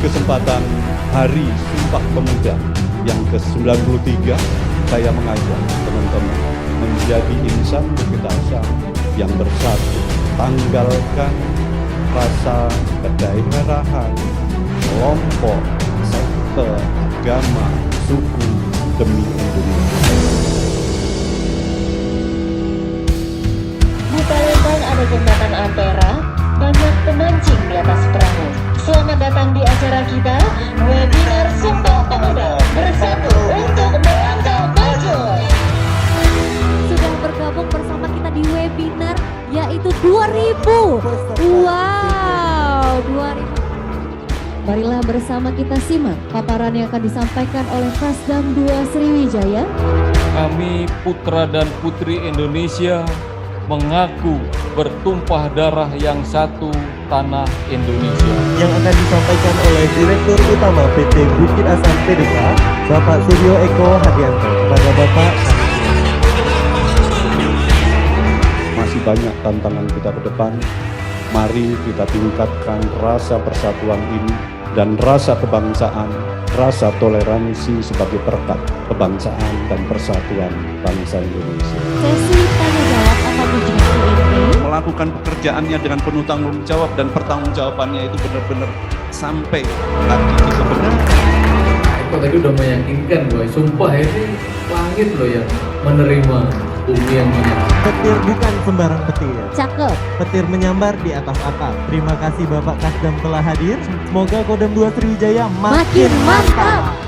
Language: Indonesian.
kesempatan Hari Sumpah Pemuda yang ke-93, saya mengajak teman-teman menjadi insan berdasar yang bersatu, tanggalkan rasa kedaerahan, kelompok, sekte, agama, suku demi Indonesia. Di Palembang ada jembatan Ampera, banyak pemancing di atas perahu. Selamat datang di acara kita, webinar Sumpah Pemuda Bersatu untuk Melangkah Maju. Sudah bergabung bersama kita di webinar yaitu 2000. Wow, 2000. Marilah bersama kita simak paparan yang akan disampaikan oleh Kasdam 2 Sriwijaya. Kami putra dan putri Indonesia mengaku bertumpah darah yang satu tanah Indonesia. Yang akan disampaikan oleh Direktur Utama PT Bukit Asam PDK, Bapak Suryo Eko Hadianto. Kepada Bapak, Masih banyak tantangan kita ke depan. Mari kita tingkatkan rasa persatuan ini dan rasa kebangsaan, rasa toleransi sebagai perekat kebangsaan dan persatuan bangsa Indonesia. Sesi tanya jawab akan dijelaskan ini. Melakukan pekerjaannya dengan penuh tanggung jawab dan pertanggungjawabannya itu benar-benar sampai kaki kita benar. Eko tadi udah meyakinkan boy, sumpah ini langit loh yang menerima bumi yang menyatu. petir bukan sembarang petir. Cakep. Petir menyambar di atas atap. Terima kasih Bapak Kasdam telah hadir. Semoga Kodam 2 Sriwijaya Makin mantap.